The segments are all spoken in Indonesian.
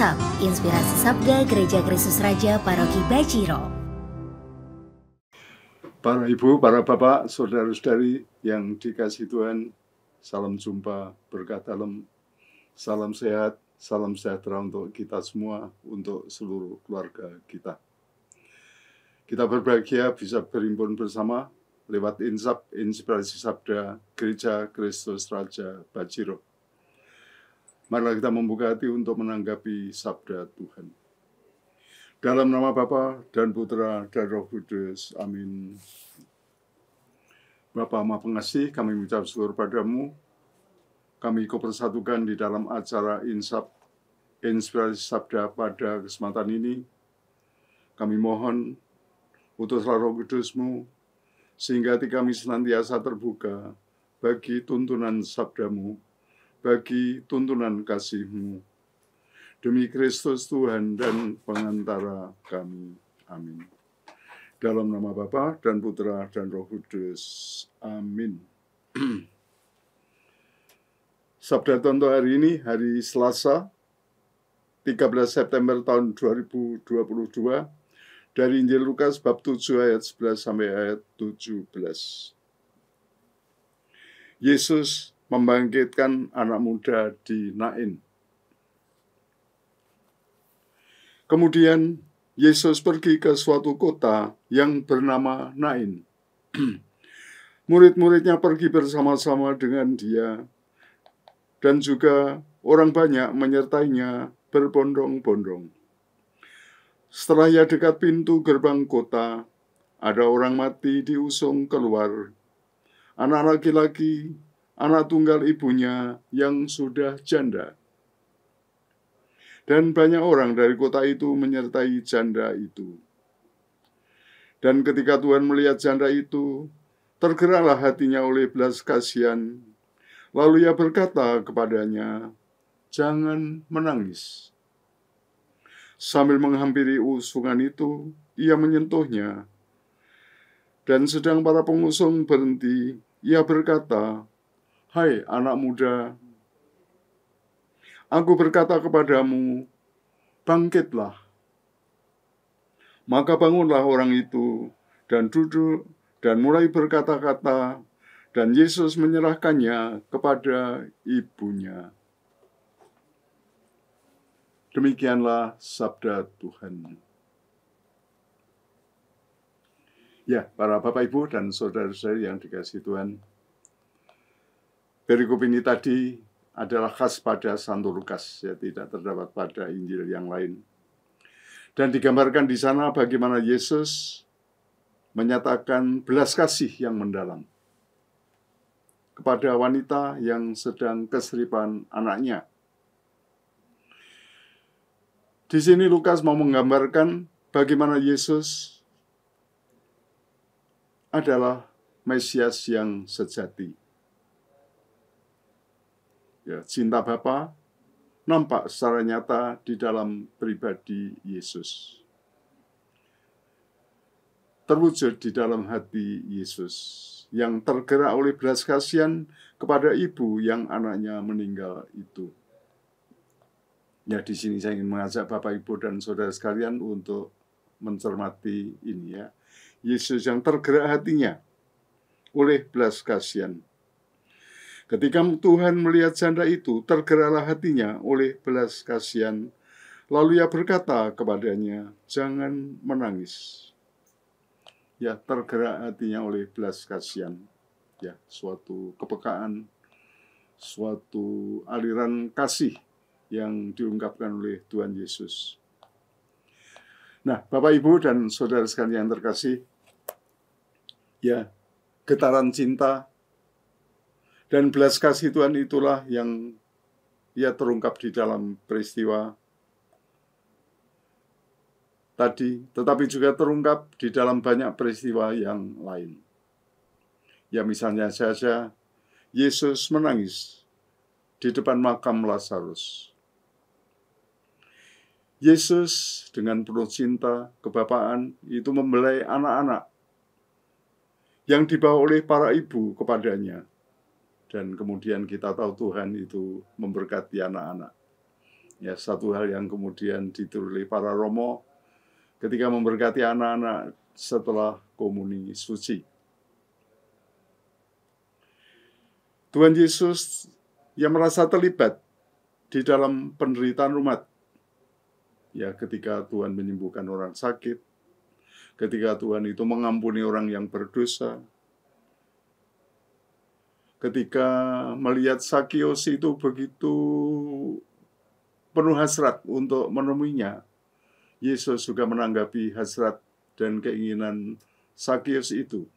Insap, Inspirasi Sabda Gereja Kristus Raja Paroki Baciro. Para ibu, para bapak, saudara-saudari yang dikasihi Tuhan, salam jumpa, berkah dalam, salam sehat, salam sejahtera untuk kita semua, untuk seluruh keluarga kita. Kita berbahagia bisa berhimpun bersama lewat Insap, Inspirasi Sabda Gereja Kristus Raja Baciro. Marilah kita membuka hati untuk menanggapi sabda Tuhan. Dalam nama Bapa dan Putra dan Roh Kudus. Amin. Bapa Maha Pengasih, kami mengucap syukur padamu. Kami ikut persatukan di dalam acara Insap, Inspirasi Sabda pada kesempatan ini. Kami mohon utuslah Roh Kudus-Mu, sehingga hati kami senantiasa terbuka bagi tuntunan sabdamu, bagi tuntunan kasih-Mu. Demi Kristus Tuhan dan pengantara kami. Amin. Dalam nama Bapa dan Putra dan Roh Kudus. Amin. Sabda Tuhan untuk hari ini, hari Selasa, 13 September tahun 2022, dari Injil Lukas bab 7 ayat 11 sampai ayat 17. Yesus membangkitkan anak muda di Nain. Kemudian Yesus pergi ke suatu kota yang bernama Nain. Murid-muridnya pergi bersama-sama dengan dia, dan juga orang banyak menyertainya berbondong-bondong. Setelah ia dekat pintu gerbang kota, ada orang mati diusung keluar, anak laki-laki, anak tunggal ibunya yang sudah janda. Dan banyak orang dari kota itu menyertai janda itu. Dan ketika Tuhan melihat janda itu, tergeraklah hatinya oleh belas kasihan. Lalu ia berkata kepadanya, "Jangan menangis." Sambil menghampiri usungan itu, ia menyentuhnya. Dan sedang para pengusung berhenti, ia berkata, "Hai anak muda, aku berkata kepadamu, bangkitlah." Maka bangunlah orang itu dan duduk dan mulai berkata-kata, dan Yesus menyerahkannya kepada ibunya. Demikianlah sabda Tuhan. Ya, para Bapak Ibu dan saudara-saudari yang dikasihi Tuhan, perikop ini tadi adalah khas pada Santo Lukas, ya, tidak terdapat pada Injil yang lain. Dan digambarkan di sana bagaimana Yesus menyatakan belas kasih yang mendalam kepada wanita yang sedang keseripan anaknya. Di sini Lukas mau menggambarkan bagaimana Yesus adalah Mesias yang sejati. Ya, cinta Bapa nampak secara nyata di dalam pribadi Yesus. Terwujud di dalam hati Yesus yang tergerak oleh belas kasihan kepada ibu yang anaknya meninggal itu. Ya, di sini saya ingin mengajak Bapak, Ibu, dan saudara sekalian untuk mencermati ini, ya. Yesus yang tergerak hatinya oleh belas kasihan. Ketika Tuhan melihat janda itu, tergeraklah hatinya oleh belas kasihan. Lalu ia berkata kepadanya, "Jangan menangis." Ya, tergerak hatinya oleh belas kasihan. Ya, suatu kepekaan, suatu aliran kasih yang diungkapkan oleh Tuhan Yesus. Nah, Bapak, Ibu, dan saudara sekalian yang terkasih, ya, getaran cinta dan belas kasih Tuhan itulah yang ia terungkap di dalam peristiwa tadi, tetapi juga terungkap di dalam banyak peristiwa yang lain. Ya, misalnya saja Yesus menangis di depan makam Lazarus. Yesus dengan penuh cinta, kebapaan, itu membelai anak-anak yang dibawa oleh para ibu kepadanya. Dan kemudian kita tahu Tuhan itu memberkati anak-anak. Ya, satu hal yang kemudian ditulis para romo ketika memberkati anak-anak setelah komuni suci. Tuhan Yesus yang merasa terlibat di dalam penderitaan umat. Ya, ketika Tuhan menyembuhkan orang sakit, ketika Tuhan itu mengampuni orang yang berdosa, ketika melihat Sakius itu begitu penuh hasrat untuk menemuinya, Yesus juga menanggapi hasrat dan keinginan Sakius itu.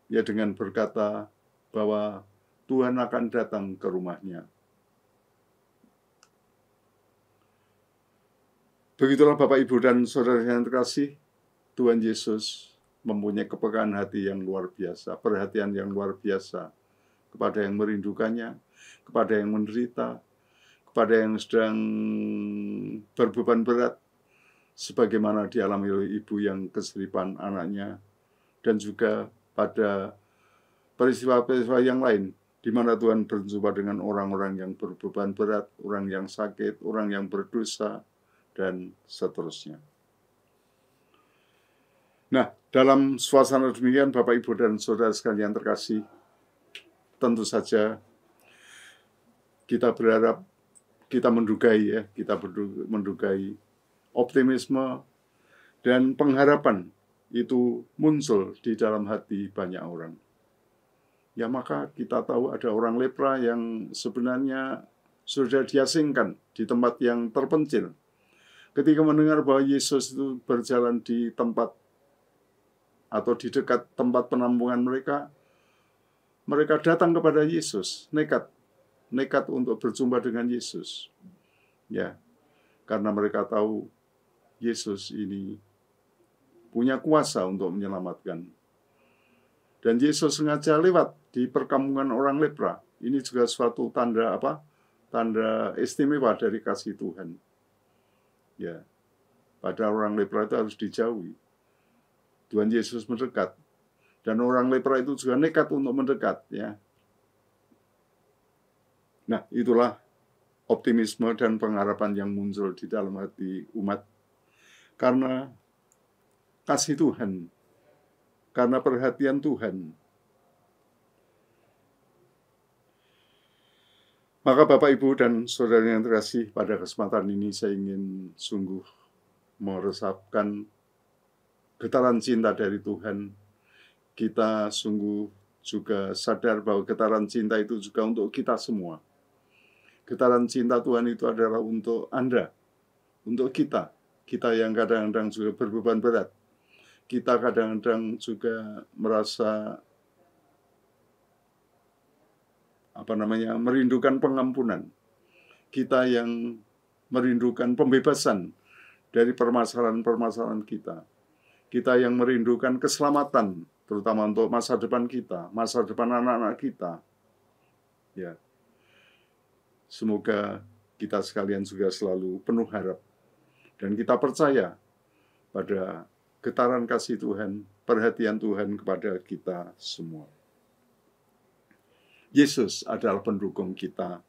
Ya, dengan berkata bahwa Tuhan akan datang ke rumahnya. Begitulah Bapak, Ibu, dan saudara yang terkasih, Tuhan Yesus mempunyai kepekaan hati yang luar biasa, perhatian yang luar biasa kepada yang merindukannya, kepada yang menderita, kepada yang sedang berbeban berat, sebagaimana dialami oleh ibu yang keseripan anaknya, dan juga pada peristiwa-peristiwa yang lain, di mana Tuhan berjumpa dengan orang-orang yang berbeban berat, orang yang sakit, orang yang berdosa, dan seterusnya. Nah, dalam suasana demikian, Bapak, Ibu, dan saudara sekalian terkasih, tentu saja kita berharap, kita mendugai optimisme dan pengharapan itu muncul di dalam hati banyak orang. Ya, maka kita tahu ada orang lepra yang sebenarnya sudah diasingkan di tempat yang terpencil. Ketika mendengar bahwa Yesus itu berjalan di tempat atau di dekat tempat penampungan mereka, mereka datang kepada Yesus, nekat untuk berjumpa dengan Yesus. Ya, karena mereka tahu Yesus ini punya kuasa untuk menyelamatkan. Dan Yesus sengaja lewat di perkampungan orang lepra. Ini juga suatu tanda Tanda istimewa dari kasih Tuhan. Ya, pada orang lepra itu harus dijauhi. Tuhan Yesus mendekat, dan orang lepra itu juga nekat untuk mendekat. Ya, nah itulah optimisme dan pengharapan yang muncul di dalam hati umat karena kasih Tuhan, karena perhatian Tuhan. Maka Bapak, Ibu, dan saudara yang terkasih, pada kesempatan ini saya ingin sungguh meresapkan getaran cinta dari Tuhan. Kita sungguh juga sadar bahwa getaran cinta itu juga untuk kita semua. Getaran cinta Tuhan itu adalah untuk Anda, untuk kita yang kadang-kadang juga berbeban berat. Kita kadang-kadang juga merasa merindukan pengampunan. Kita yang merindukan pembebasan dari permasalahan-permasalahan kita. Kita yang merindukan keselamatan, terutama untuk masa depan kita, masa depan anak-anak kita. Ya. Semoga kita sekalian juga selalu penuh harap. Dan kita percaya pada getaran kasih Tuhan, perhatian Tuhan kepada kita semua. Yesus adalah pendukung kita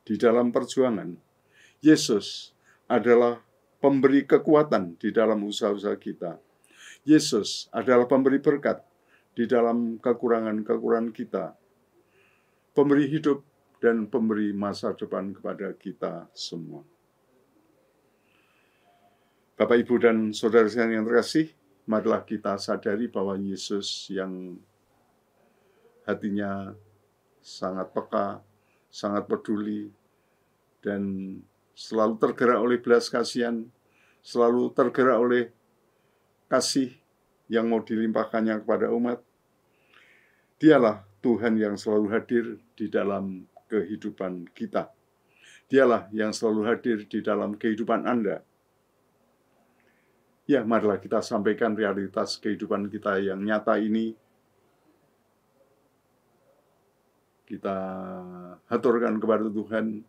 di dalam perjuangan. Yesus adalah pemberi kekuatan di dalam usaha-usaha kita. Yesus adalah pemberi berkat di dalam kekurangan-kekurangan kita. Pemberi hidup dan pemberi masa depan kepada kita semua. Bapak, Ibu, dan saudara sekalian yang terkasih, marilah kita sadari bahwa Yesus yang hatinya sangat peka, sangat peduli, dan selalu tergerak oleh belas kasihan, selalu tergerak oleh kasih yang mau dilimpahkannya kepada umat. Dialah Tuhan yang selalu hadir di dalam kehidupan kita. Dialah yang selalu hadir di dalam kehidupan Anda. Ya, marilah kita sampaikan realitas kehidupan kita yang nyata ini. Kita haturkan kepada Tuhan,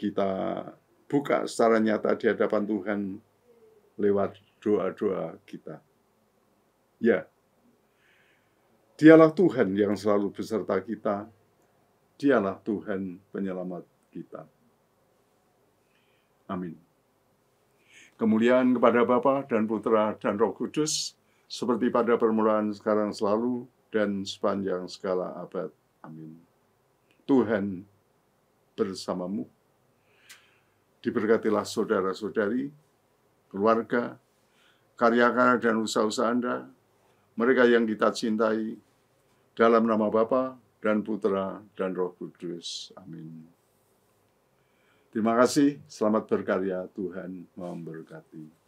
kita buka secara nyata di hadapan Tuhan lewat doa-doa kita. Ya, Dialah Tuhan yang selalu beserta kita. Dialah Tuhan penyelamat kita. Amin. Kemuliaan kepada Bapa dan Putra dan Roh Kudus, seperti pada permulaan, sekarang, selalu, dan sepanjang segala abad. Amin. Tuhan bersamamu. Diberkatilah saudara-saudari, keluarga, karya-karya dan usaha-usaha Anda, mereka yang kita cintai, dalam nama Bapa dan Putra dan Roh Kudus. Amin. Terima kasih, selamat berkarya, Tuhan memberkati.